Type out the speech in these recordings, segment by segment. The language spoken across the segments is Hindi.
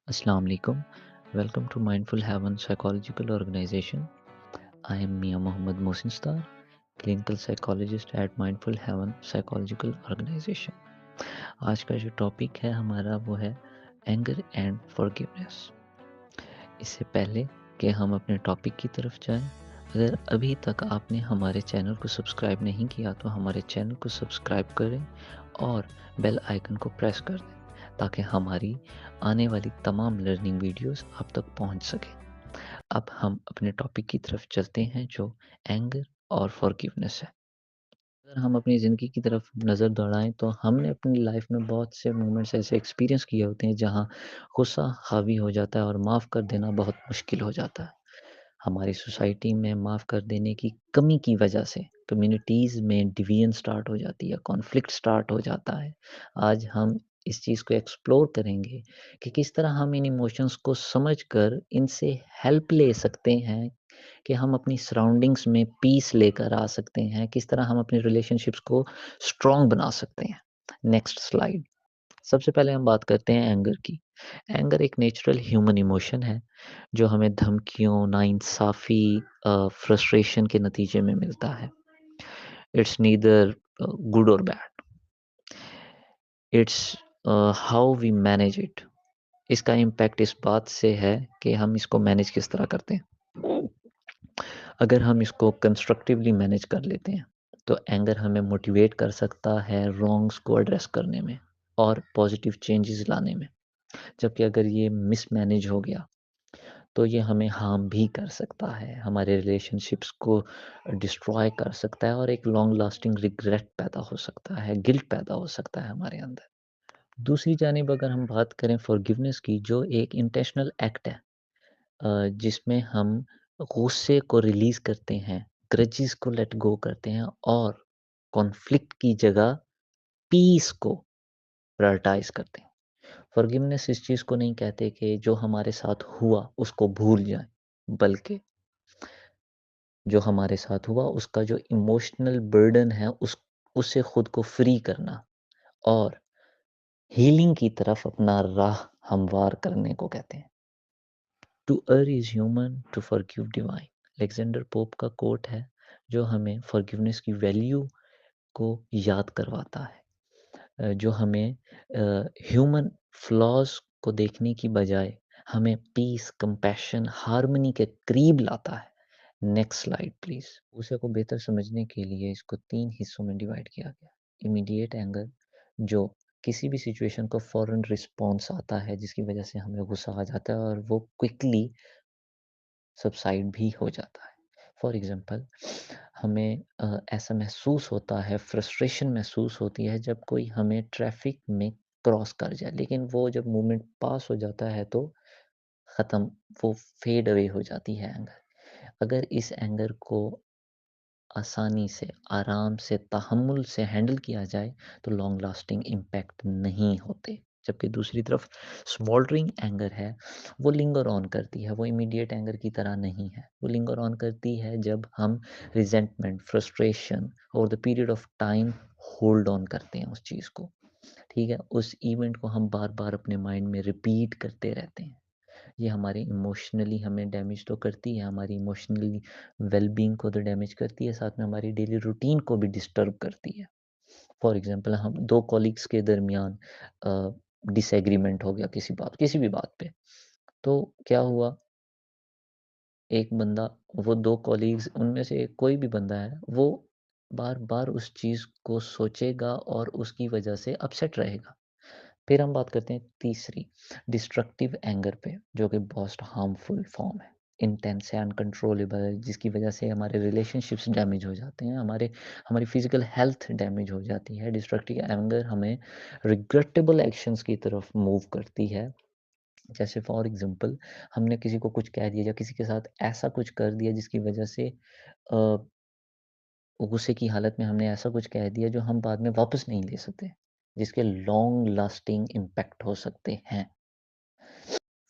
Assalamu alaikum. Welcome to Mindful Heaven Psychological Organization. I am Mia Mohammad Mohsin Star, clinical psychologist at Mindful Heaven Psychological Organization. आज का जो टॉपिक है हमारा वो है एंगर एंड फॉरगिवनेस। इससे पहले कि हम अपने टॉपिक की तरफ जाएं, अगर अभी तक आपने हमारे चैनल को सब्सक्राइब नहीं किया तो हमारे चैनल को सब्सक्राइब करें और बेल आइकन को प्रेस कर दें ताकि हमारी आने वाली तमाम लर्निंग वीडियोस आप तक पहुंच सके। अब हम अपने टॉपिक की तरफ चलते हैं जो एंगर और फॉरगिवनेस है। अगर हम अपनी ज़िंदगी की तरफ नज़र दौड़ाएँ तो हमने अपनी लाइफ में बहुत से मोमेंट्स ऐसे एक्सपीरियंस किए होते हैं जहाँ गुस्सा हावी हो जाता है और माफ़ कर देना बहुत मुश्किल हो जाता है। हमारी सोसाइटी में माफ़ कर देने की कमी की वजह से कम्युनिटीज़ में डिवीज़न स्टार्ट हो जाती है, कॉन्फ्लिक्ट स्टार्ट हो जाता है। आज हम इस चीज़ को एक्सप्लोर करेंगे कि किस तरह हम इन इमोशंस को समझकर इनसे हेल्प ले सकते हैं कि हम अपनी सराउंडिंग्स में पीस लेकर आ सकते हैं, किस तरह हम अपने रिलेशनशिप्स को स्ट्रॉन्ग बना सकते हैं। Next slide. सबसे पहले हम बात करते हैं एंगर की। एंगर एक नेचुरल ह्यूमन इमोशन है जो हमें धमकियों, नाइंसाफ़ी फ्रस्ट्रेशन के नतीजे में मिलता है। इट्स नीदर गुड और bad, it's how we manage it. इसका इम्पैक्ट इस बात से है कि हम इसको मैनेज किस तरह करते हैं। अगर हम इसको कंस्ट्रक्टिवली मैनेज कर लेते हैं, तो एंगर हमें मोटिवेट कर सकता है रॉन्ग्स को एड्रेस करने में और पॉजिटिव चेंजेस लाने में। जबकि अगर ये मिसमैनेज हो गया, तो ये हमें हार्म भी कर सकता है, हमारे रिलेशनशिप्स को डिस्ट्रॉय कर सकता है और एक लॉन्ग लास्टिंग रिग्रेट पैदा हो सकता है, गिल्ट पैदा हो सकता है हमारे अंदर। दूसरी जानिब अगर हम बात करें फॉरगिवनेस की, जो एक इंटेंशनल एक्ट है, जिसमें हम गुस्से को रिलीज़ करते हैं, ग्रजेस को लेट गो करते हैं और कॉन्फ्लिक्ट की जगह पीस को प्रायोरिटाइज़ करते हैं। फॉरगिवनेस इस चीज़ को नहीं कहते कि जो हमारे साथ हुआ उसको भूल जाएँ, बल्कि जो हमारे साथ हुआ उसका जो इमोशनल बर्डन है उससे खुद को फ्री करना और हीलिंग की तरफ अपना राह हमवार करने को कहते हैं। To err is human, to forgive divine. Alexander Pope का कोट है जो हमें फॉरगिवनेस की वैल्यू को याद करवाता है। जो हमें ह्यूमन फ्लॉज़ को देखने की बजाय हमें पीस, कंपैशन, हार्मनी के करीब लाता है। Next slide please. उसे को बेहतर समझने के लिए इसको 3 हिस्सों में डिवाइड किया गया। इमीडिएट एंगर, जो किसी भी सिचुएशन को फ़ौरन रिस्पॉन्स आता है जिसकी वज़ह से हमें गुस्सा आ जाता है और वो क्विकली सबसाइड भी हो जाता है। फॉर एग्ज़ाम्पल, हमें ऐसा महसूस होता है, फ्रस्ट्रेशन महसूस होती है जब कोई हमें ट्रैफ़िक में क्रॉस कर जाए, लेकिन वो जब मोमेंट पास हो जाता है तो ख़त्म, वो फ़ेड अवे हो जाती है एंगर। अगर इस एंगर को आसानी से, आराम से, तहम्मुल से हैंडल किया जाए तो लॉन्ग लास्टिंग इम्पैक्ट नहीं होते। जबकि दूसरी तरफ स्मोल्डरिंग एंगर है, वो लिंगर ऑन करती है, वो इमीडिएट एंगर की तरह नहीं है। वो लिंगर ऑन करती है जब हम resentment, frustration over the period of time hold on करते हैं उस चीज़ को, ठीक है? उस इवेंट को हम बार-बार अपने माइंड में रिपीट करते रहते हैं। ये हमारे इमोशनली हमें डैमेज तो करती है, हमारी इमोशनली वेल-बीइंग को तो डैमेज करती है, साथ में हमारी डेली रूटीन को भी डिस्टर्ब करती है। फॉर एग्ज़ाम्पल, हम 2 कॉलीग्स के दरमियान डिसएग्रीमेंट हो गया किसी भी बात पे, तो क्या हुआ, एक बंदा, वो 2 कॉलीग्स उनमें से कोई भी बंदा है, वो बार-बार उस चीज़ को सोचेगा और उसकी वजह से अपसेट रहेगा। फिर हम बात करते हैं तीसरी, डिस्ट्रक्टिव एंगर पे, जो कि मोस्ट हार्मफुल फॉर्म है। इंटेंस है, अनकंट्रोलेबल है, जिसकी वजह से हमारे रिलेशनशिप्स डैमेज हो जाते हैं, हमारी फिजिकल हेल्थ डैमेज हो जाती है। डिस्ट्रक्टिव एंगर हमें रिग्रेटेबल एक्शंस की तरफ मूव करती है। जैसे फॉर एग्जांपल, हमने किसी को कुछ कह दिया या किसी के साथ ऐसा कुछ कर दिया जिसकी वजह से गुस्से की हालत में हमने ऐसा कुछ कह दिया जो हम बाद में वापस नहीं ले सकते, जिसके लॉन्ग लास्टिंग इम्पैक्ट हो सकते हैं।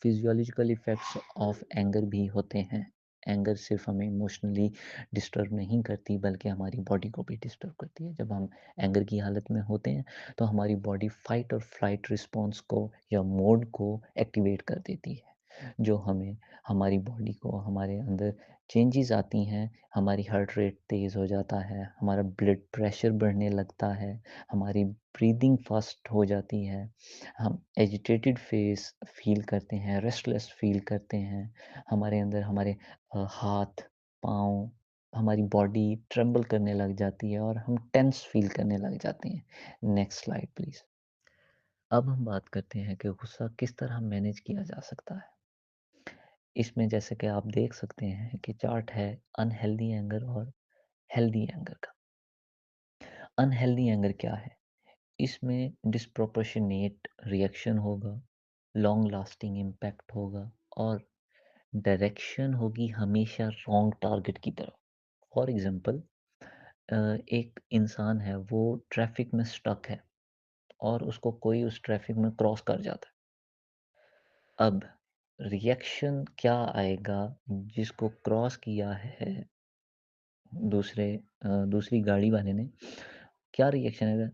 फिजियोलॉजिकल इफ़ेक्ट्स ऑफ एंगर भी होते हैं। एंगर सिर्फ हमें इमोशनली डिस्टर्ब नहीं करती बल्कि हमारी बॉडी को भी डिस्टर्ब करती है। जब हम एंगर की हालत में होते हैं तो हमारी बॉडी फाइट और फ्लाइट रिस्पॉन्स को या मोड को एक्टिवेट कर देती है, जो हमें हमारी बॉडी को हमारे अंदर चेंजेस आती हैं, हमारी हार्ट रेट तेज़ हो जाता है, हमारा ब्लड प्रेशर बढ़ने लगता है, हमारी ब्रीदिंग फास्ट हो जाती है, हम एजिटेटेड फेस फील करते हैं, रेस्टलेस फील करते हैं, हमारे अंदर हमारे हाथ, पाँव, हमारी बॉडी ट्रेम्बल करने लग जाती है और हम टेंस फील करने लग जाते हैं। Next slide please. अब हम बात करते हैं कि गुस्सा किस तरह मैनेज किया जा सकता है। इसमें जैसे कि आप देख सकते हैं कि चार्ट है अनहेल्दी एंगर और हेल्दी एंगर का। अनहेल्दी एंगर क्या है? इसमें डिस्प्रोपोर्शनेट रिएक्शन होगा, लॉन्ग लास्टिंग इम्पैक्ट होगा और डायरेक्शन होगी हमेशा रॉन्ग टारगेट की तरफ। फॉर एग्जांपल एक इंसान है वो ट्रैफिक में स्टक है और उसको कोई उस ट्रैफिक में क्रॉस कर जाता है। अब रिएक्शन क्या आएगा जिसको क्रॉस किया है दूसरी गाड़ी वाले ने, क्या रिएक्शन आएगा?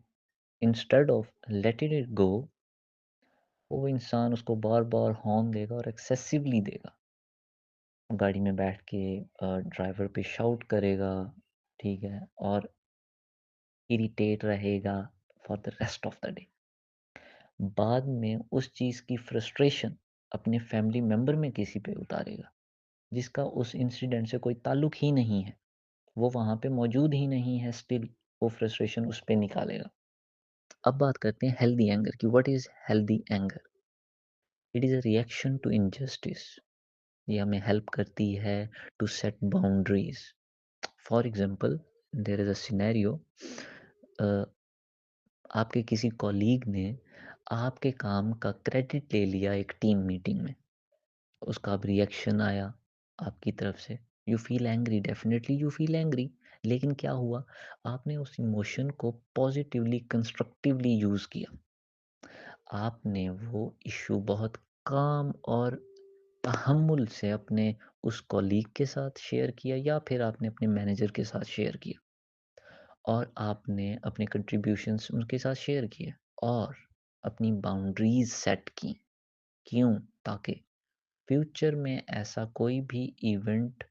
Instead of letting it go, वो इंसान उसको बार-बार हॉर्न देगा और एक्सेसिवली देगा। गाड़ी में बैठ के ड्राइवर पे शाउट करेगा, ठीक है? और इरिटेट रहेगा for the rest of the day. बाद में उस चीज़ की फ्रस्ट्रेशन अपने फैमिली मेंबर में किसी पे उतारेगा, जिसका उस इंसिडेंट से कोई ताल्लुक ही नहीं है। वो वहाँ पे मौजूद ही नहीं है, स्टिल वो फ्रस्ट्रेशन उस पे निकालेगा। अब बात करते हैं हेल्दी एंगर की। What is healthy anger? It is a reaction to injustice. ये हमें हेल्प करती है to set boundaries. For example, there is a scenario, आपके किसी कॉलीग ने आपके काम का क्रेडिट ले लिया एक टीम मीटिंग में। उसका अब रिएक्शन आया आपकी तरफ से, you feel angry, definitely you feel angry. लेकिन क्या हुआ, आपने उस इमोशन को पॉजिटिवली कंस्ट्रक्टिवली यूज किया। आपने वो इशू बहुत काम और तहम्मुल से अपने उस कॉलीग के साथ शेयर किया या फिर आपने अपने मैनेजर के साथ शेयर किया और आपने अपने कंट्रीब्यूशंस उनके साथ शेयर किए और अपनी बाउंड्रीज सेट की। क्यों? ताकि फ्यूचर में ऐसा कोई भी इवेंट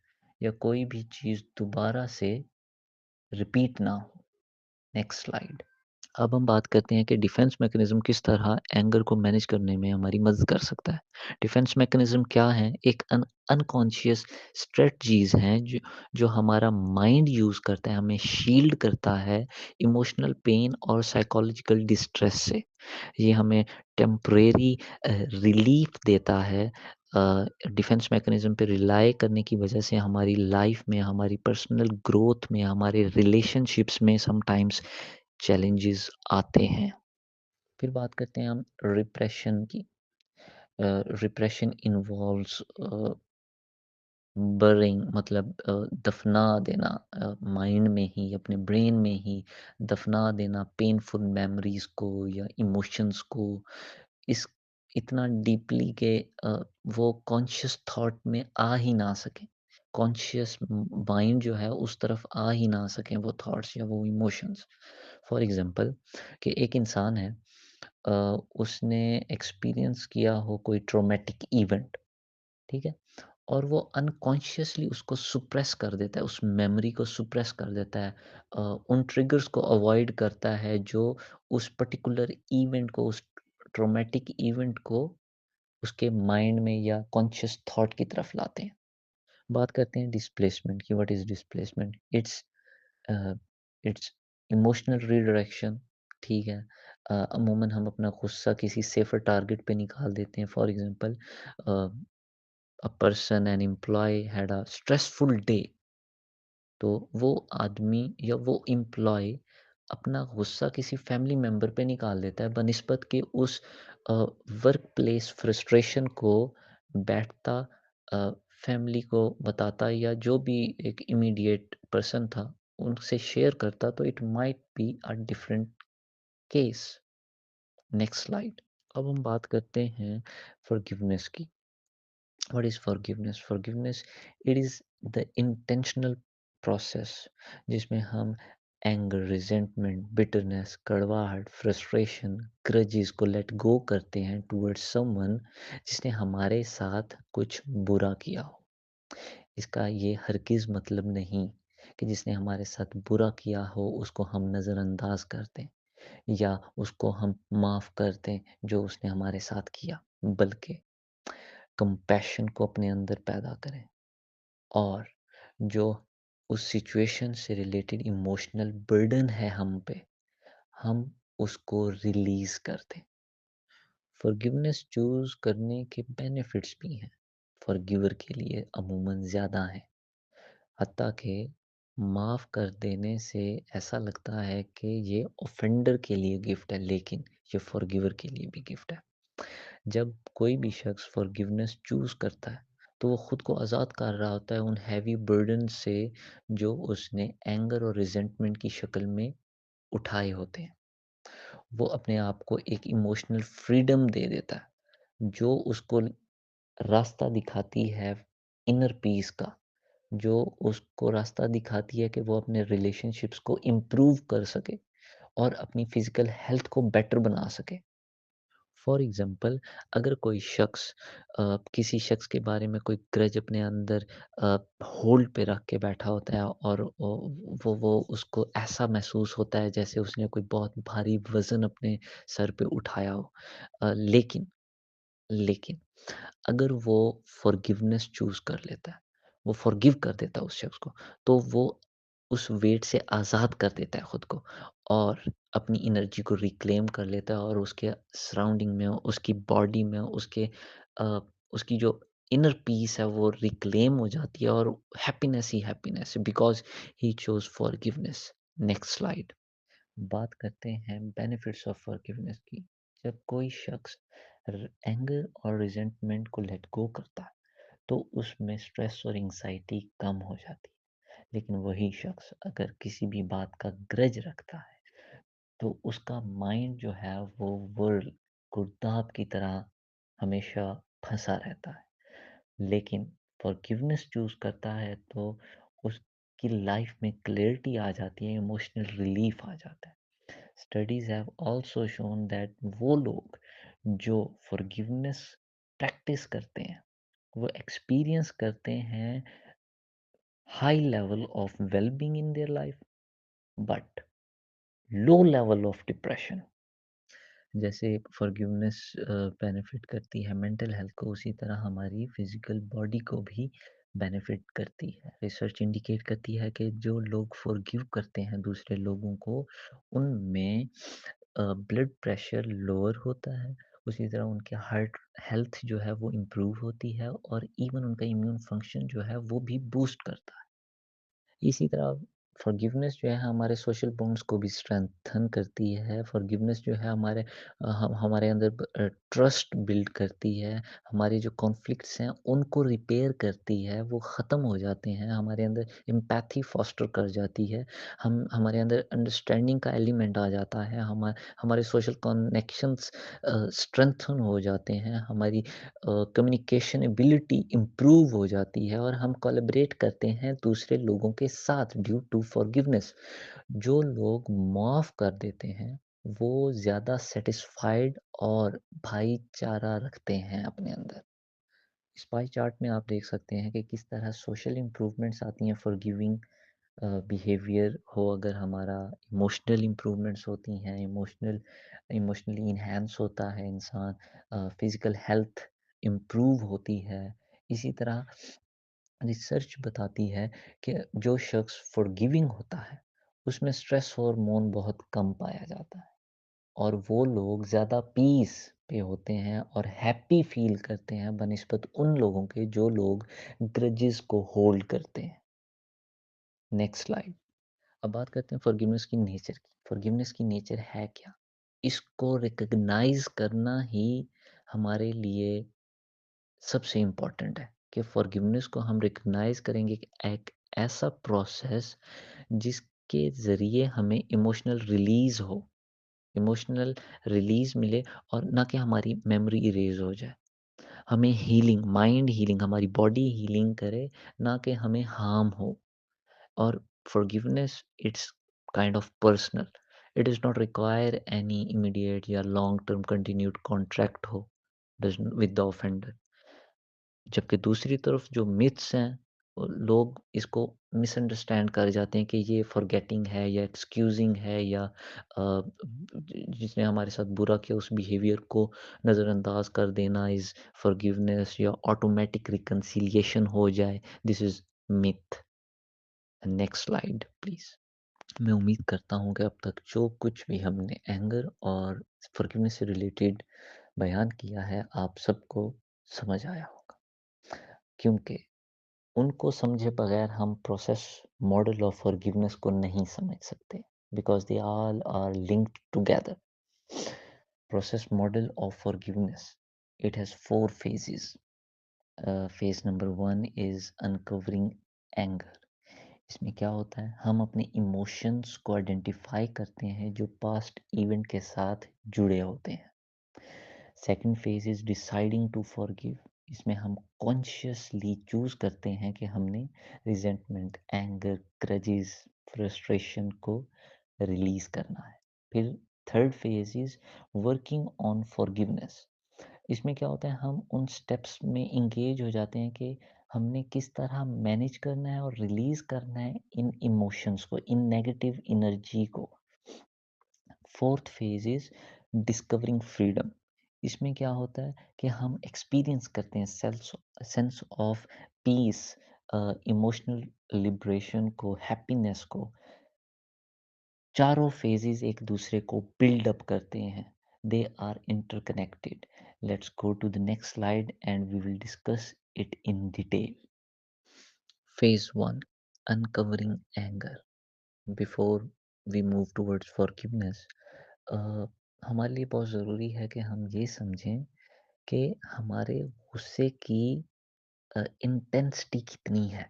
या कोई भी चीज़ दोबारा से रिपीट ना हो। Next slide. अब हम बात करते हैं कि डिफेंस मैकेनिज्म किस तरह एंगर को मैनेज करने में हमारी मदद कर सकता है। डिफेंस मैकेनिज्म क्या है? एक अनकॉन्शियस स्ट्रेटजीज हैं जो हमारा माइंड यूज़ करता है, हमें शील्ड करता है इमोशनल पेन और साइकोलॉजिकल डिस्ट्रेस से। ये हमें टेम्परेरी रिलीफ देता है। डिफेंस मैकेनिज्म पे रिलाई करने की वजह से हमारी लाइफ में, हमारी पर्सनल ग्रोथ में, हमारे रिलेशनशिप्स में समटाइम्स चैलेंजेस आते हैं। फिर बात करते हैं हम रिप्रेशन की। रिप्रेशन इन्वॉल्व्स बरिंग, मतलब दफना देना, माइंड में ही, अपने ब्रेन में ही दफना देना पेनफुल मेमोरीज को या इमोशंस को, इस इतना डीपली के वो कॉन्शियस थॉट में आ ही ना सके, कॉन्शियस माइंड जो है उस तरफ आ ही ना सके वो थॉट्स या वो इमोशंस। फॉर एग्जांपल, कि एक इंसान है, अ, उसने एक्सपीरियंस किया हो कोई ट्रॉमेटिक इवेंट, ठीक है? और वो अनकॉन्शियसली उसको सुप्रेस कर देता है, उस मेमोरी को सुप्रेस कर देता है, उन ट्रिगर्स को अवॉइड करता है जो उस पर्टिकुलर इवेंट को, उस ट्रॉमेटिक इवेंट को उसके माइंड में या कॉन्शियस थॉट की तरफ लाते हैं। बात करते हैं डिस्प्लेसमेंट की। What is displacement? A, it's emotional redirection, ठीक है? अमूमन हम अपना गुस्सा किसी सेफ़र टारगेट पे निकाल देते हैं। For example, a, a person, an employee had a stressful day, तो वो आदमी या वो एम्प्लॉय अपना गुस्सा किसी फैमिली मेंबर पे निकाल देता है बनिस्बत के उस वर्क प्लेस फ्रस्ट्रेशन को बैठता फैमिली को बताता या जो भी एक इमीडिएट पर्सन था उनसे शेयर करता, तो it might be a different case. Next slide. अब हम बात करते हैं फॉरगिवनेस की। What is forgiveness? Forgiveness, it is the intentional process जिसमें हम एंगर, रिजेंटमेंट, बिटरनेस, कड़वाहट, फ्रस्ट्रेशन, ग्रजेस को लेट गो करते हैं टुवर्ड्स समवन जिसने हमारे साथ कुछ बुरा किया हो। इसका ये हरगिज़ मतलब नहीं कि जिसने हमारे साथ बुरा किया हो उसको हम नज़रअंदाज कर दें या उसको हम माफ़ कर दें जो उसने हमारे साथ किया, बल्कि कंपैशन को अपने अंदर पैदा करें और जो उस सिचुएशन से रिलेटेड इमोशनल बर्डन है हम पे, हम उसको रिलीज़ कर दें। फॉरगिवनेस चूज़ करने के बेनिफिट्स भी हैं, फॉरगिवर के लिए अमूमन ज़्यादा हैं। हत्ता कि माफ़ कर देने से ऐसा लगता है कि ये ऑफेंडर के लिए गिफ्ट है, लेकिन ये फॉरगिवर के लिए भी गिफ्ट है। जब कोई भी शख्स फॉरगिवनेस चूज़ करता है, तो वो खुद को आज़ाद कर रहा होता है उन हैवी बर्डन से जो उसने एंगर और रिज़ेंटमेंट की शक्ल में उठाए होते हैं। वो अपने आप को एक इमोशनल फ्रीडम दे देता है, जो उसको रास्ता दिखाती है इनर पीस का, जो उसको रास्ता दिखाती है कि वो अपने रिलेशनशिप्स को इम्प्रूव कर सके और अपनी फिज़िकल हेल्थ को बेटर बना सके। फॉर एग्ज़ाम्पल, अगर कोई शख्स किसी शख्स के बारे में कोई ग्रज अपने अंदर होल्ड पे रख के बैठा होता है और वो उसको ऐसा महसूस होता है जैसे उसने कोई बहुत भारी वज़न अपने सर पे उठाया हो। लेकिन अगर वो फॉरगिवनेस चूज़ कर लेता है, वो फॉरगिव कर देता है उस शख्स को, तो वो उस वेट से आज़ाद कर देता है खुद को और अपनी एनर्जी को रिक्लेम कर लेता है और उसके सराउंडिंग में, उसकी बॉडी में, अ, उसकी जो इनर पीस है वो रिक्लेम हो जाती है और हैप्पीनेस ही हैप्पीनेस है because he chose forgiveness. Next slide. बात करते हैं बेनिफिट्स ऑफ फॉरगिवनेस की। जब कोई शख्स एंगर और रिजेंटमेंट को लेट गो करता है, तो उसमें स्ट्रेस और एंग्जाइटी कम हो जाती है। लेकिन वही शख्स अगर किसी भी बात का ग्रज रखता है, तो उसका माइंड जो है वो वर्ल्ड गुर्दाब की तरह हमेशा फंसा रहता है। लेकिन फॉरगिवनेस चूज़ करता है तो उसकी लाइफ में क्लैरिटी आ जाती है, इमोशनल रिलीफ आ जाता है। Studies have also shown that वो लोग जो फॉरगिवनेस प्रैक्टिस करते हैं, वो एक्सपीरियंस करते हैं high level of well being in their life but low level of depression. जैसे फॉरगिवनेस बेनिफिट करती है मेंटल हेल्थ को, उसी तरह हमारी फिजिकल बॉडी को भी बेनिफिट करती है। रिसर्च इंडिकेट करती है कि जो लोग फॉरगिव करते हैं दूसरे लोगों को, उनमें ब्लड प्रेशर लोअर होता है, उसी तरह उनके हार्ट हेल्थ जो है वो इम्प्रूव होती है और इवन उनका इम्यून फंक्शन जो है वो भी बूस्ट करता है। इसी तरह फॉरगिवनेस जो है हमारे सोशल बॉन्ड्स को भी स्ट्रेंथन करती है। फॉरगिवनेस जो है हमारे अंदर ट्रस्ट बिल्ड करती है। हमारे जो कॉन्फ्लिक्ट्स हैं उनको रिपेयर करती है, वो ख़त्म हो जाते हैं। हमारे अंदर एम्पैथी फोस्टर कर जाती है। हम हमारे अंदर अंडरस्टैंडिंग का एलिमेंट आ जाता है। हमारे सोशल कनेक्शंस स्ट्रेंथन हो जाते हैं। हमारी कम्युनिकेशन एबिलिटी इम्प्रूव हो जाती है और हम कोलैबोरेट करते हैं दूसरे लोगों के साथ ड्यू टू फॉरगिवनेस। जो लोग माफ़ कर देते हैं, वो ज़्यादा सैटिस्फाइड और भाईचारा रखते हैं अपने अंदर। इस पाई चार्ट में आप देख सकते हैं कि किस तरह सोशल इम्प्रूवमेंट्स आती हैं फॉरगिविंग बिहेवियर हो, अगर हमारा इमोशनल इम्प्रूवमेंट्स होती हैं, इमोशनली इन्हांस होता है इंसान, फिजिकल हेल्थ इम्प्रूव होती है। इसी तरह रिसर्च बताती है कि जो शख्स फॉरगिविंग होता है उसमें स्ट्रेस हार्मोन बहुत कम पाया जाता है और वो लोग ज़्यादा पीस पे होते हैं और हैप्पी फील करते हैं बनिस्बत उन लोगों के जो लोग ग्रजेस को होल्ड करते हैं। Next slide. अब बात करते हैं फॉरगिवनेस की नेचर की। फॉरगिवनेस की नेचर है क्या? इसको रिकॉग्नाइज़ करना ही हमारे लिए सबसे इम्पोर्टेंट है कि फॉरगिवनेस को हम रिकॉग्नाइज़ करेंगे कि एक ऐसा प्रोसेस जिसके ज़रिए हमें इमोशनल रिलीज़ मिले और ना कि हमारी मेमोरी इरेज़ हो जाए। हमें हीलिंग, माइंड हीलिंग, हमारी बॉडी हीलिंग करे, ना कि हमें हार्म हो। और forgiveness it's kind of personal, it is not require any immediate या लॉन्ग टर्म कंटिन्यूड कॉन्ट्रैक्ट हो विद द ऑफेंडर। जबकि दूसरी तरफ जो मिथ्स हैं, लोग इसको मिसअंडरस्टैंड कर जाते हैं कि ये फॉरगेटिंग है या एक्सक्यूजिंग है, या जिसने हमारे साथ बुरा किया उस बिहेवियर को नज़रअंदाज कर देना इज़ फॉरगिवनेस, या ऑटोमेटिक रिकंसिलिएशन हो जाए, this is myth. Next slide please. मैं उम्मीद करता हूँ कि अब तक जो कुछ भी हमने एंगर और फॉरगिवनेस से रिलेटेड बयान किया है, आप सबको समझ आया होगा, क्योंकि उनको समझे बगैर हम प्रोसेस मॉडल ऑफ फॉरगिवनेस को नहीं समझ सकते, because they all are linked together. Process model of forgiveness, it has four phases. Phase number one is uncovering anger. इसमें क्या होता है, हम अपने इमोशंस को आइडेंटिफाई करते हैं जो पास्ट इवेंट के साथ जुड़े होते हैं। Second phase is deciding to forgive. इसमें हम कॉन्शियसली चूज करते हैं कि हमने रिजेंटमेंट, एंगर, ग्रजेस, फ्रस्ट्रेशन को रिलीज करना है। फिर third phase is working on forgiveness. इसमें क्या होता है, हम उन स्टेप्स में इंगेज हो जाते हैं कि हमने किस तरह मैनेज करना है और रिलीज करना है इन इमोशंस को, इन नेगेटिव एनर्जी को। Fourth phase is discovering freedom. इसमें क्या होता है कि हम एक्सपीरियंस करते हैं sense of peace, emotional liberation को, हैप्पीनेस को। चारों फेजेस एक दूसरे को बिल्ड अप करते हैं, they are interconnected. Let's go to the next slide and we will discuss it in detail. Phase one, uncovering anger. Before we move towards forgiveness, हमारे लिए बहुत ज़रूरी है कि हम ये समझें कि हमारे गुस्से की इंटेंसिटी कितनी है,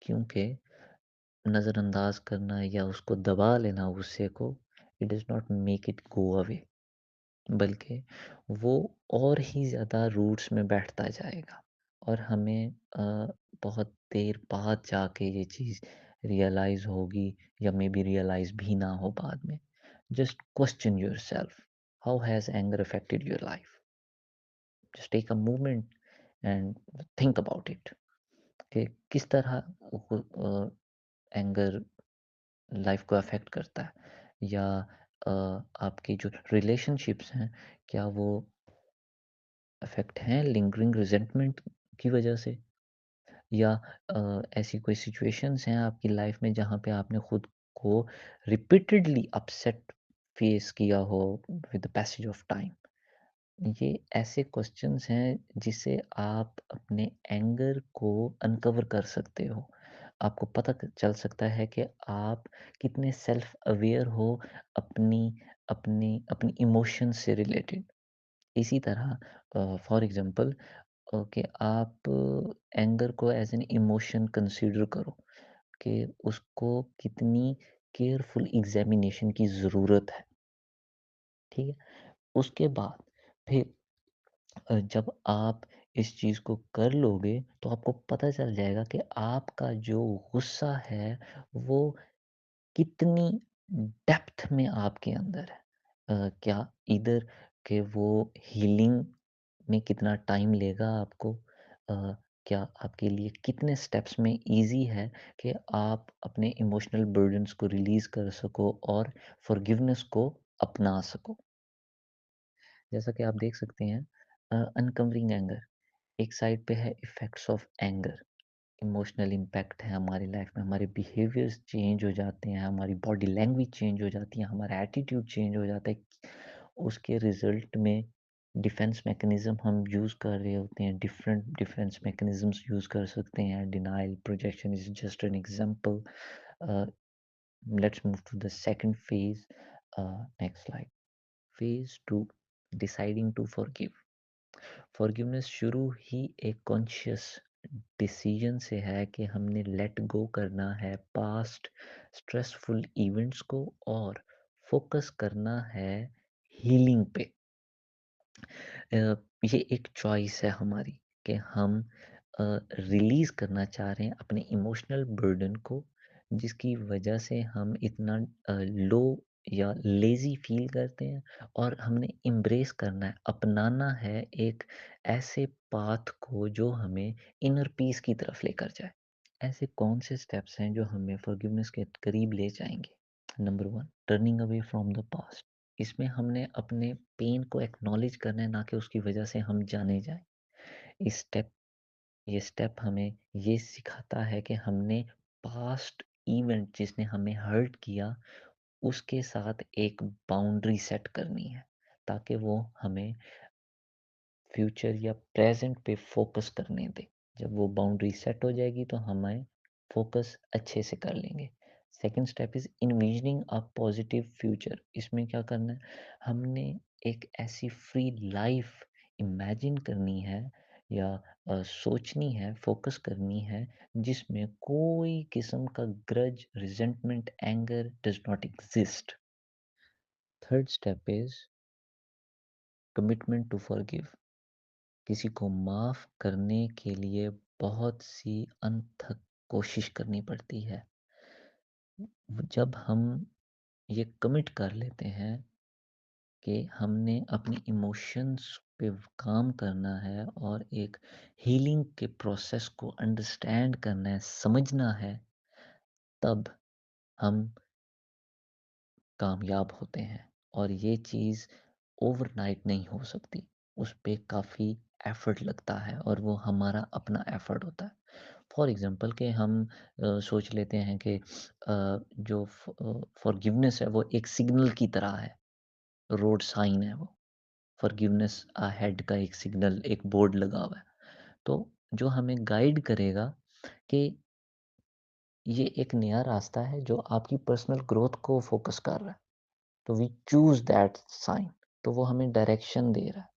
क्योंकि नज़रअंदाज करना या उसको दबा लेना गुस्से को, it does not make it go away, बल्कि वो और ही ज़्यादा रूट्स में बैठता जाएगा, और हमें बहुत देर बाद जाके ये चीज़ रियलाइज़ होगी, या मे बी रियलाइज़ भी ना हो बाद में। Just question yourself, how has anger affected your life? Just take a moment and think about it, कि किस तरह एंगर लाइफ को अफेक्ट करता है, या आपकी जो रिलेशनशिप्स हैं, क्या वो अफेक्ट हैं लिंगरिंग रिजेंटमेंट की वजह से, या ऐसी कोई सिचुएशंस हैं आपकी लाइफ में जहाँ पे आपने खुद को रिपीटेडली अपसेट फेस किया हो with the passage of time. ये ऐसे क्वेश्चंस हैं जिससे आप अपने एंगर को अनकवर कर सकते हो। आपको पता चल सकता है कि आप कितने सेल्फ अवेयर हो अपनी अपनी अपनी इमोशंस से रिलेटेड। इसी तरह फॉर एग्जांपल, कि आप एंगर को एज एन इमोशन कंसीडर करो, कि उसको कितनी केयरफुल एग्जामिनेशन की ज़रूरत है। ठीक है, उसके बाद फिर जब आप इस चीज़ को कर लोगे, तो आपको पता चल जाएगा कि आपका जो गुस्सा है वो कितनी डेप्थ में आपके अंदर है। क्या इधर के वो हीलिंग में कितना टाइम लेगा आपको, क्या आपके लिए कितने स्टेप्स में ईज़ी है कि आप अपने इमोशनल बर्डन्स को रिलीज़ कर सको और फॉरगिवनेस को अपना सको। जैसा कि आप देख सकते हैं, अनकवरिंग एंगर, एक साइड पे है effects of anger, emotional impact है हमारी लाइफ में, हमारे बिहेवियर्स चेंज हो जाते हैं, हमारी बॉडी लैंग्वेज चेंज हो जाती है, हमारा एटीट्यूड चेंज हो जाता है। उसके रिजल्ट में डिफेंस मैकेनिज्म हम यूज़ कर रहे होते हैं, डिफरेंट डिफेंस मैकेनिज्म्स यूज़ कर सकते हैं। Denial, projection is just an example. Let's move to the second phase. Next slide. Phase two, deciding to forgive. Forgiveness शुरू ही एक कॉन्शियस डिसीजन से है कि हमने लेट गो करना है पास्ट स्ट्रेसफुल इवेंट्स को, और फोकस करना है हीलिंग पे। ये एक चॉइस है हमारी कि हम रिलीज़ करना चाह रहे हैं अपने इमोशनल बर्डन को, जिसकी वजह से हम इतना लो या लेज़ी फ़ील करते हैं, और हमने एम्ब्रेस करना है, अपनाना है एक ऐसे पाथ को जो हमें इनर पीस की तरफ लेकर जाए। ऐसे कौन से स्टेप्स हैं जो हमें फॉरगिवनेस के करीब ले जाएँगे? Number 1, turning away from the past. इसमें हमने अपने पेन को एक्नॉलेज करना है, ना कि उसकी वजह से हम जाने जाएँ। इस स्टेप ये स्टेप हमें ये सिखाता है कि हमने पास्ट इवेंट जिसने हमें हर्ट किया, उसके साथ एक बाउंड्री सेट करनी है, ताकि वो हमें फ्यूचर या प्रेजेंट पे फोकस करने दें। जब वो बाउंड्री सेट हो जाएगी तो हमें फोकस अच्छे से कर लेंगे। Second step is envisioning a positive future. इसमें क्या करना है? हमने एक ऐसी फ्री लाइफ इमेजिन करनी है, या सोचनी है, फोकस करनी है, जिसमें कोई किस्म का grudge, resentment, anger does not exist. Third step is commitment to forgive. किसी को माफ़ करने के लिए बहुत सी अनथक कोशिश करनी पड़ती है। जब हम ये कमिट कर लेते हैं कि हमने अपने इमोशंस पे काम करना है और एक हीलिंग के प्रोसेस को अंडरस्टैंड करना है, समझना है, तब हम कामयाब होते हैं। और ये चीज़ ओवरनाइट नहीं हो सकती, उस पे काफ़ी एफ़र्ट लगता है, और वो हमारा अपना एफ़र्ट होता है। फॉर एग्ज़ाम्पल कि हम सोच लेते हैं कि जो फ़ॉरगिवनेस है वो एक सिग्नल की तरह है, रोड साइन है वो। फ़ॉरगिवनेस अहेड का एक सिग्नल, एक बोर्ड लगा हुआ है। तो जो हमें गाइड करेगा कि ये एक नया रास्ता है जो आपकी पर्सनल ग्रोथ को फ़ोकस कर रहा है। तो वी चूज़ दैट साइन, तो वो हमें डायरेक्शन दे रहा है।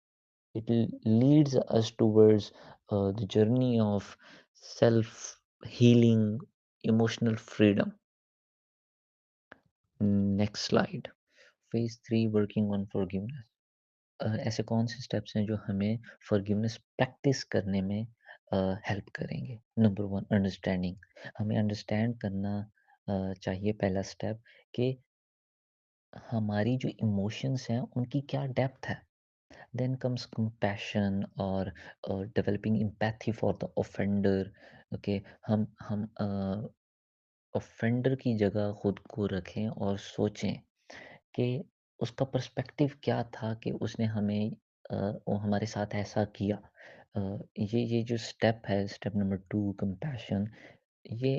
It leads us towards the journey of self healing, emotional freedom. Next slide. Phase 3, working on forgiveness. ऐसे कौन से स्टेप्स हैं जो हमें फॉरगिवनेस प्रैक्टिस करने में हेल्प करेंगे? Number 1, understanding. हमें अंडरस्टैंड करना चाहिए, पहला स्टेप, कि हमारी जो इमोशंस हैं उनकी क्या डेप्थ है। Then comes compassion, or developing empathy for the offender. Okay, हम offender की जगह खुद को रखें और सोचें कि उसका पर्सपेक्टिव क्या था कि उसने हमें वो हमारे साथ ऐसा किया। ये जो स्टेप है, स्टेप नंबर 2, कंपैशन, ये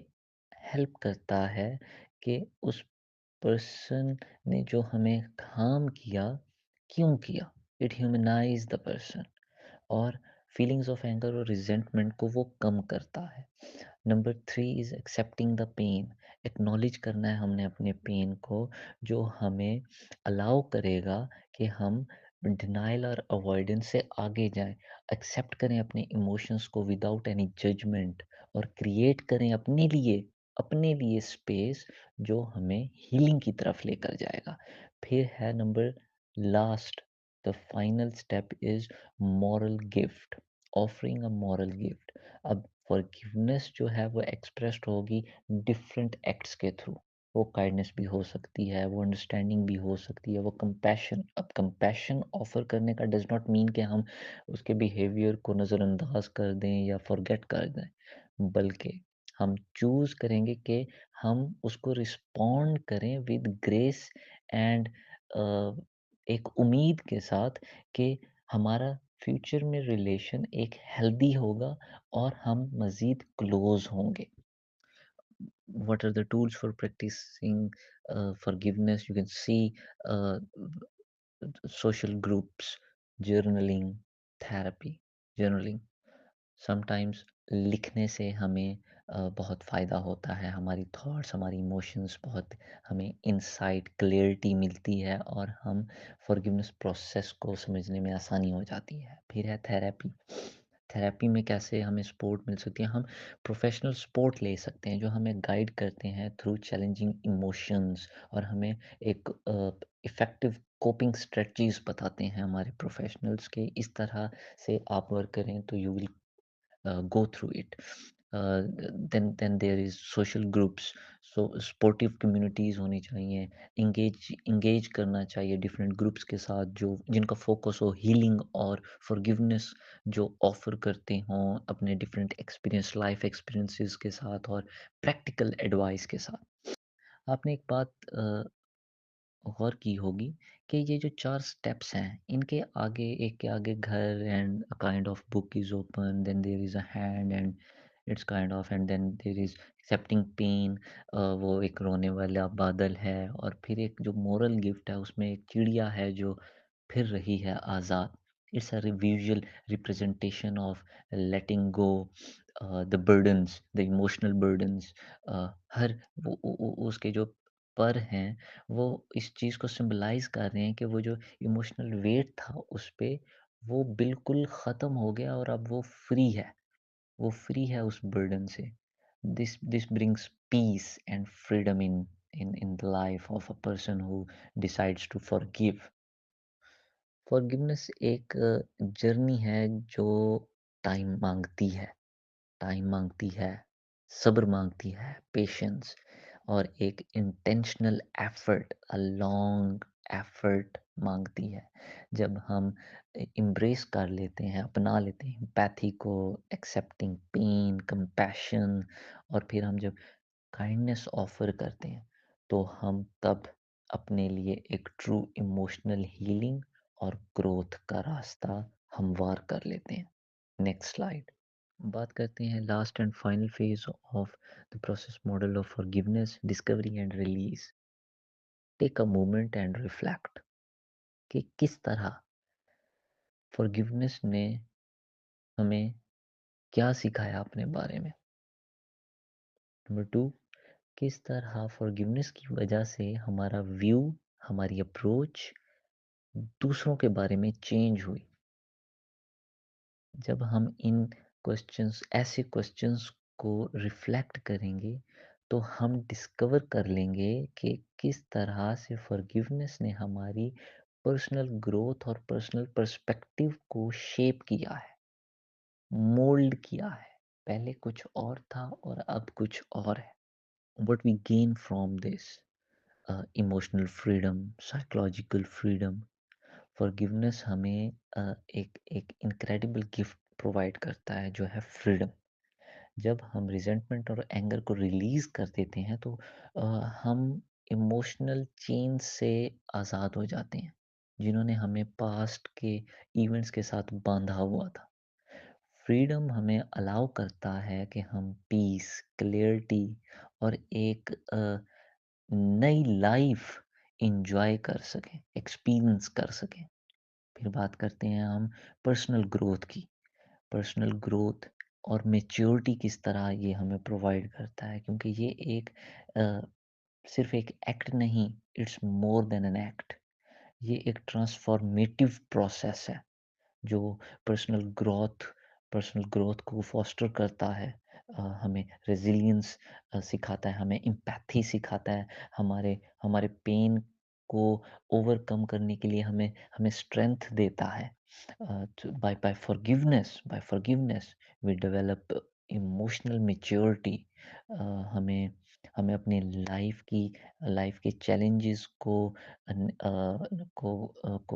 हेल्प करता है कि उस पर्सन ने जो हमें हार्म किया, क्यों किया? इट ह्यूमनाइज़ द पर्सन, और फीलिंग्स ऑफ एंगर और रिजेंटमेंट को वो कम करता है। Number 3 is accepting the pain. Acknowledge करना है हमने अपने पेन को, जो हमें अलाउ करेगा कि हम डिनायल और अवॉइडेंस से आगे जाएँ। एक्सेप्ट करें अपने इमोशंस को विदाउट एनी जजमेंट, और क्रिएट करें अपने लिए स्पेस जो हमें हीलिंग की तरफ लेकर जाएगा। फिर है number last, the final step is moral gift, offering a moral gift. अब फॉरगिवनेस जो है वो एक्सप्रेस्ड होगी डिफरेंट एक्ट्स के थ्रू। वो काइंडनेस भी हो सकती है, वो अंडरस्टैंडिंग भी हो सकती है, वो कंपैशन। अब कंपैशन ऑफर करने का डज़ नॉट मीन कि हम उसके बिहेवियर को नज़रअंदाज कर दें या फॉरगेट कर दें, बल्कि हम चूज़ करेंगे कि हम उसको रिस्पॉन्ड करें विद ग्रेस एंड एक उम्मीद के साथ कि हमारा फ्यूचर में रिलेशन एक हेल्दी होगा और हम मज़ीद क्लोज़ होंगे। What are the tools for practicing forgiveness? You can see social groups, journaling, therapy, journaling. Sometimes लिखने से हमें बहुत फ़ायदा होता है, हमारी थॉट्स, हमारी इमोशंस, बहुत हमें इनसाइट, क्लैरिटी मिलती है, और हम फॉरगिवनेस प्रोसेस को समझने में आसानी हो जाती है। फिर है थेरेपी। थेरेपी में कैसे हमें सपोर्ट मिल सकती है? हम प्रोफेशनल सपोर्ट ले सकते हैं जो हमें गाइड करते हैं थ्रू चैलेंजिंग इमोशंस, और हमें एक इफ़ेक्टिव कोपिंग स्ट्रेटजीज बताते हैं हमारे प्रोफेशनल्स के इस तरह से आप वर्क करें तो you will go through it. Then there is social groups, so sportive communities होनी चाहिए, engage करना चाहिए different groups के साथ जो जिनका focus हो healing और forgiveness, जो offer करते हों अपने different experience life experiences के साथ और practical advice के साथ। आपने एक बात गौर की होगी कि ये जो 4 स्टेप्स हैं, इनके आगे एक के आगे घर and a kind of book is open, then there is a hand and it's kind of and then there is accepting pain, वो एक रोने वाला बादल है और फिर एक जो मोरल गिफ्ट है उसमें एक चिड़िया है जो फिर रही है आज़ाद। It's a visual representation of letting go the burdens, the emotional burdens, हर उसके जो पर हैं वो इस चीज़ को सिम्बलाइज़ कर रहे हैं कि वो जो इमोशनल वेट था उस पे, वो बिल्कुल ख़त्म हो गया और अब वो फ्री है उस बर्डन से। This brings peace and freedom in the life of a person who decides to forgive. Forgiveness एक जर्नी है जो टाइम माँगती है। टाइम माँगती है, सब्र माँगती है, पेशेंस और एक intentional effort, a long effort माँगती है। जब हम एम्ब्रेस कर लेते हैं, अपना लेते हैं एम्पैथी को, एक्सेप्टिंग पेन, कंपैशन और फिर हम जब काइंडनेस ऑफ़र करते हैं, तो हम तब अपने लिए एक ट्रू इमोशनल हीलिंग और ग्रोथ का रास्ता हमवार कर लेते हैं। Next slide. बात करते हैं last and final phase of the process model of forgiveness, discovery and release. Take a moment and reflect कि किस तरह फॉरगिवनेस ने हमें क्या सिखाया अपने बारे में। नंबर टू, किस तरह फॉरगिवनेस की वजह से हमारा व्यू, हमारी अप्रोच दूसरों के बारे में चेंज हुई। जब हम इन क्वेश्चंस ऐसे क्वेश्चंस को रिफ्लेक्ट करेंगे तो हम डिस्कवर कर लेंगे कि किस तरह से फॉरगिवनेस ने हमारी पर्सनल ग्रोथ और पर्सनल पर्सपेक्टिव को शेप किया है, मोल्ड किया है। पहले कुछ और था और अब कुछ और है। What we gain from this, emotional freedom, psychological freedom. Forgiveness हमें एक एक इनक्रेडिबल गिफ्ट प्रोवाइड करता है जो है फ्रीडम। जब हम रिजेंटमेंट और एंगर को रिलीज कर देते हैं तो अ, हम इमोशनल चेन से आज़ाद हो जाते हैं जिन्होंने हमें पास्ट के इवेंट्स के साथ बांधा हुआ था। फ्रीडम हमें अलाउ करता है कि हम पीस, क्लियरिटी और एक नई लाइफ इंजॉय कर सकें, एक्सपीरियंस कर सकें। फिर बात करते हैं हम पर्सनल ग्रोथ की। पर्सनल ग्रोथ और मैच्योरिटी किस तरह ये हमें प्रोवाइड करता है, क्योंकि ये एक अ, सिर्फ एक एक्ट नहीं, it's more than an act. ये एक ट्रांसफॉर्मेटिव प्रोसेस है जो पर्सनल ग्रोथ पर्सनल ग्रोथ को फॉस्टर करता है। हमें रेजिलियंस सिखाता है, हमें एम्पैथी सिखाता है, हमारे हमारे पेन को ओवरकम करने के लिए हमें हमें स्ट्रेंथ देता है। By forgiveness we develop emotional maturity. हमें हमें अपने लाइफ के चैलेंजेस को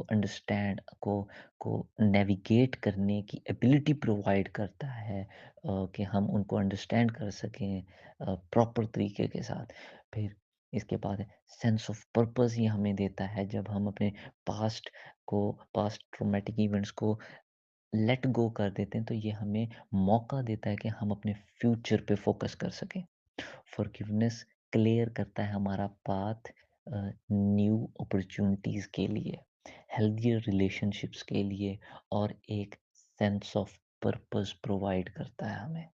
अंडरस्टैंड को नेविगेट करने की एबिलिटी प्रोवाइड करता है, कि हम उनको अंडरस्टैंड कर सकें प्रॉपर तरीके के साथ। फिर इसके बाद है सेंस ऑफ पर्पस, ये हमें देता है जब हम अपने पास्ट ट्रॉमेटिक इवेंट्स को लेट गो कर देते हैं तो ये हमें मौका देता है कि हम अपने फ्यूचर पे फोकस कर सकें। फॉरगिवनेस क्लियर करता है हमारा पाथ न्यू अपॉर्चुनिटीज के लिए, हेल्थियर रिलेशनशिप्स के लिए और एक सेंस ऑफ पर्पस प्रोवाइड करता है हमें।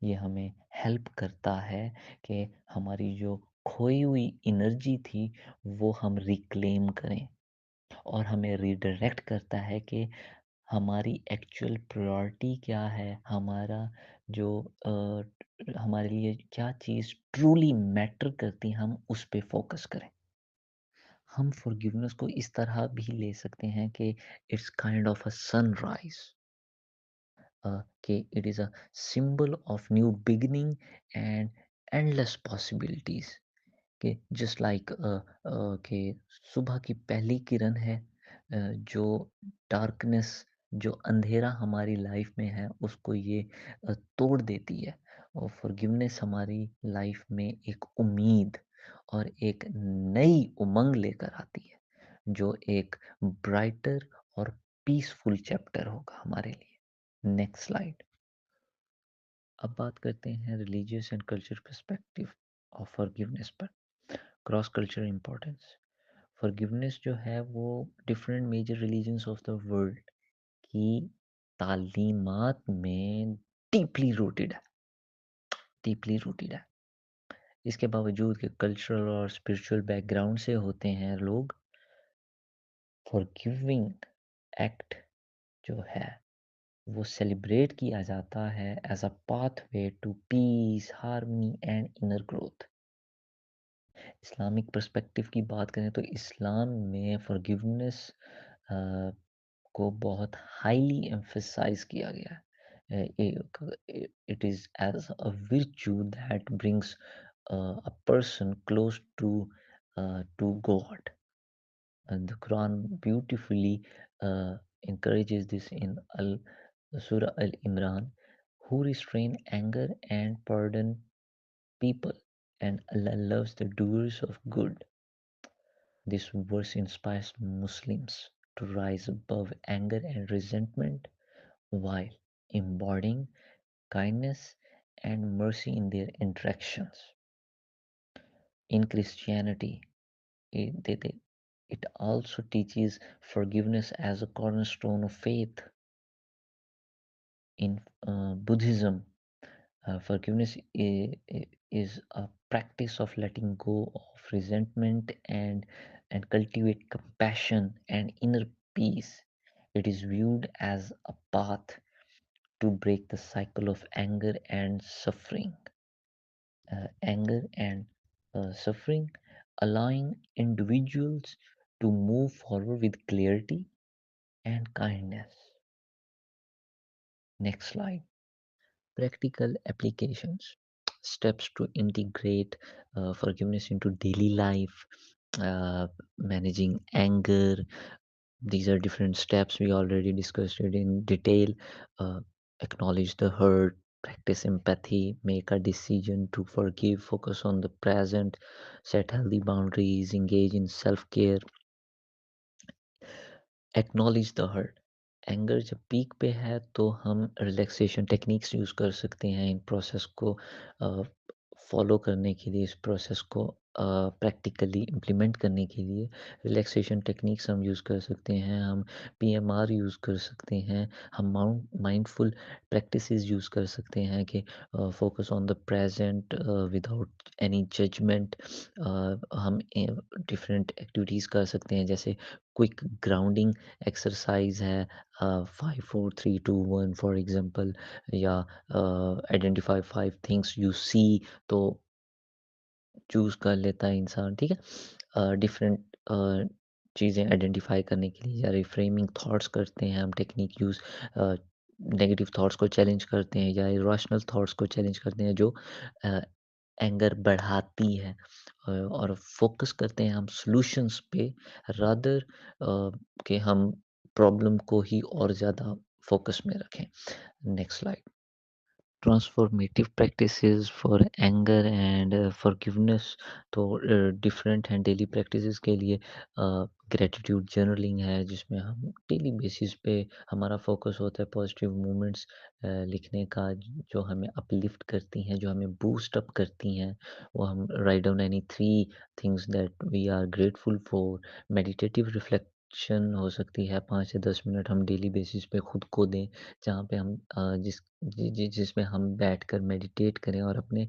ये हमें हेल्प करता है कि हमारी जो खोई हुई एनर्जी थी वो हम रिक्लेम करें और हमें रीडायरेक्ट करता है कि हमारी एक्चुअल प्रायोरिटी क्या है, जो हमारे लिए क्या चीज़ ट्रूली मैटर करती है, हम उस पे फोकस करें। हम फॉरगिवनेस को इस तरह भी ले सकते हैं कि it's kind of a sunrise, कि it is a symbol of new beginning and endless possibilities, कि जस्ट लाइक कि सुबह की पहली किरण है, जो डार्कनेस, जो अंधेरा हमारी लाइफ में है उसको ये तोड़ देती है। और फॉरगिवनेस हमारी लाइफ में एक उम्मीद और एक नई उमंग लेकर आती है, जो एक ब्राइटर और पीसफुल चैप्टर होगा हमारे लिए। Next slide. अब बात करते हैं religious and culture perspective of forgiveness पर। Cross culture importance. फॉरगिवनेस जो है वो different major religions of the world की तालीमात में डीपली रूटेड है, डीपली रूटेड है। इसके बावजूद कि कल्चरल और स्पिरिचुअल बैकग्राउंड से होते हैं लोग, फॉरगिविंग एक्ट जो है वो सेलिब्रेट किया जाता है as a pathway to peace, harmony and inner growth. Islamic perspective की बात करें तो इस्लाम में फॉरगिवनेस को बहुत हाईली एम्फसाइज किया गया है। It is as a virtue that brings a person close to God. And the Quran beautifully encourages this in Surah Al Imran, who restrain anger and pardon people, and Allah loves the doers of good. This verse inspires Muslims to rise above anger and resentment while embodying kindness and mercy in their interactions. In Christianity, it also teaches forgiveness as a cornerstone of faith. In Buddhism, forgiveness is a practice of letting go of resentment and cultivate compassion and inner peace. It is viewed as a path to break the cycle of anger and suffering, allowing individuals to move forward with clarity and kindness. Next slide. Practical applications. Steps to integrate forgiveness into daily life, managing anger. These are different steps. We already discussed it in detail. Uh, Acknowledge the hurt, practice empathy, make a decision to forgive, focus on the present, set healthy boundaries, engage in self care, acknowledge the hurt. Anger जब पीक पे है तो हम रिलैक्सेशन टेक्निक्स यूज़ कर सकते हैं इन प्रोसेस को फॉलो करने के लिए, इस प्रोसेस को प्रैक्टिकली इम्प्लीमेंट करने के लिए रिलैक्सेशन टेक्निक्स हम यूज़ कर सकते हैं, हम पीएमआर यूज़ कर सकते हैं, हम माइंडफुल प्रैक्टिसेस यूज़ कर सकते हैं कि focus on the present without any judgment. हम डिफरेंट एक्टिविटीज़ कर सकते हैं, जैसे क्विक ग्राउंडिंग एक्सरसाइज है, 5 4 3 2 1 फॉर एग्जांपल, या आइडेंटिफाई 5 थिंग्स यू सी, तो चूज़ कर लेता है इंसान, ठीक है। डिफरेंट चीज़ें आइडेंटिफाई करने के लिए, या रिफ्रेमिंग थॉट्स करते हैं हम टेक्निक यूज़, नेगेटिव थॉट्स को चैलेंज करते हैं या इरेशनल थॉट्स को चैलेंज करते हैं जो एंगर बढ़ाती है, और फोकस करते हैं हम सॉल्यूशंस पे, रादर कि हम प्रॉब्लम को ही और ज़्यादा फोकस में रखें। Next slide. Transformative practices for anger and forgiveness, तो डिफरेंट हैं डेली प्रैक्टिसेस के लिए। ग्रेटिट्यूड जर्नलिंग है, जिसमें हम डेली बेसिस पे हमारा फोकस होता है पॉजिटिव मोमेंट्स लिखने का, जो हमें अपलिफ्ट करती हैं, जो हमें बूस्ट अप करती हैं। वो हम write down any 3 things that we are grateful for. Meditative reflection हो सकती है, 5 से 10 मिनट हम डेली बेसिस पे खुद को दें, जहाँ पे हम जिसमें हम बैठकर मेडिटेट करें और अपने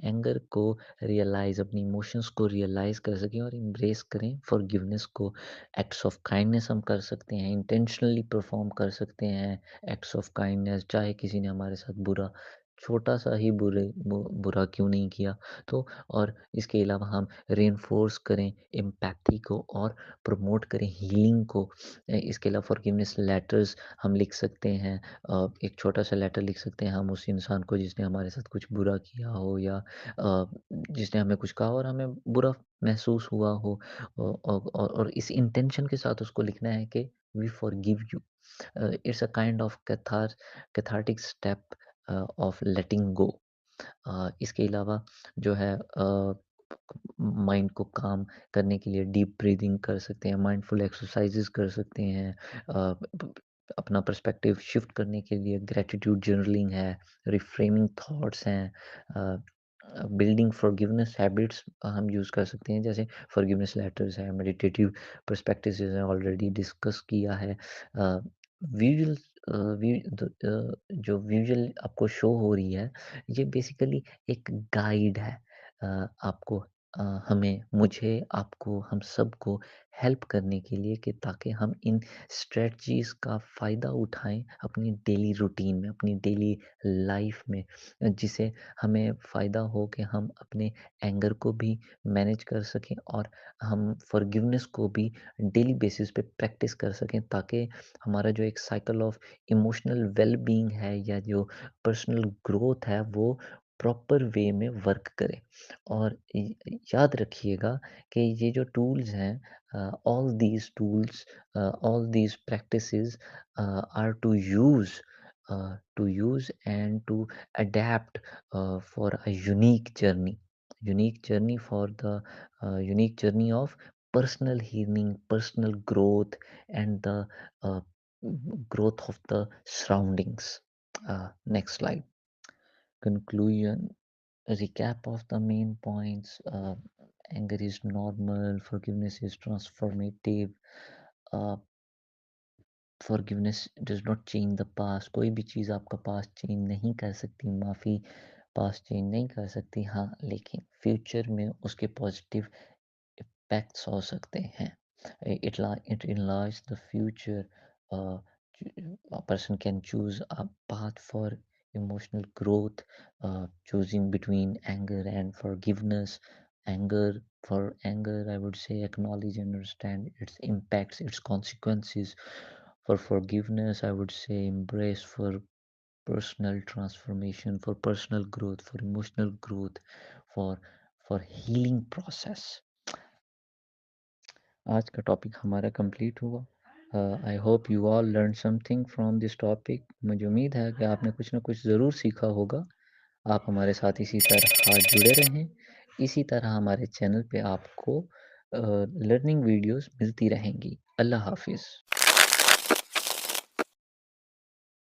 एंगर को रियलाइज़, अपनी इमोशंस को रियलाइज़ कर सकें और एम्ब्रेस करें फॉरगिवनेस को। एक्ट्स ऑफ काइंडनेस हम कर सकते हैं, इंटेंशनली परफॉर्म कर सकते हैं एक्ट्स ऑफ काइंडनेस, चाहे किसी ने हमारे साथ बुरा छोटा-सा ही बुरा क्यों नहीं किया? तो और इसके अलावा हम रेनफ़ोर्स करें एम्पैथी को और प्रमोट करें हीलिंग को। इसके अलावा फ़ॉरगिवनेस लेटर्स हम लिख सकते हैं। एक छोटा-सा लेटर लिख सकते हैं हम उस इंसान को जिसने हमारे साथ कुछ बुरा किया हो या जिसने हमें कुछ कहा और हमें बुरा महसूस हुआ हो। और इस इंटेंशन के साथ उसको लिखना है कि we forgive you. It's a kind of cathartic step of letting go. इसके अलावा जो है माइंड को काम करने के लिए डीप ब्रीदिंग कर सकते हैं, माइंडफुल एक्सरसाइजेस कर सकते हैं। अपना पर्सपेक्टिव शिफ्ट करने के लिए ग्रैटिट्यूड जर्नलिंग है, रिफ्रेमिंग थॉट्स हैं, बिल्डिंग फॉरगिवनेस हैबिट्स हम यूज़ कर सकते हैं, जैसे फॉरगिवनेस लेटर्स है, मेडिटेटिव पर्सपेक्टिव्स है, ऑलरेडी डिस्कस किया है। विजुअल जो विजुअल आपको शो हो रही है, ये बेसिकली एक गाइड है आपको, हमें, मुझे, आपको, हम सबको हेल्प करने के लिए कि ताकि हम इन स्ट्रेटजीज़ का फ़ायदा उठाएँ अपनी डेली रूटीन में, अपनी डेली लाइफ़ में, जिससे हमें फ़ायदा हो कि हम अपने एंगर को भी मैनेज कर सकें और हम फॉरगिवनेस को भी डेली बेसिस पे प्रैक्टिस कर सकें, ताकि हमारा जो एक साइकिल ऑफ इमोशनल वेल-बीइंग है या जो पर्सनल ग्रोथ है वो प्रॉपर वे में वर्क करे। और याद रखिएगा कि ये जो टूल्स हैं, all these tools, all these practices are to use and to adapt for a unique journey for the unique journey of personal healing, personal growth, and the uh, growth of the surroundings. Next slide. Conclusion. A recap of the main points. Anger is normal. Forgiveness is transformative. Uh, Forgiveness does not change the past. कोई भी चीज़ आपका पास्ट चेंज नहीं कर सकती, माफ़ी पास्ट चेंज नहीं कर सकती, हाँ, लेकिन फ्यूचर में उसके पॉजिटिव इम्पैक्ट्स हो सकते हैं। It enlarge the future. Uh, a person can choose a path for emotional growth, choosing between anger and forgiveness. For anger, I would say acknowledge and understand its impacts, its consequences. For forgiveness, I would say embrace for personal transformation, for personal growth, for emotional growth, for for healing process. आज का टॉपिक हमारा कंप्लीट हुआ। I hope you all learn something from this topic. मुझे उम्मीद है कि आपने कुछ ना कुछ ज़रूर सीखा होगा। आप हमारे साथ इसी तरह जुड़े रहें। इसी तरह हमारे चैनल पे आपको लर्निंग वीडियोस मिलती रहेंगी। अल्लाह हाफ़िज़।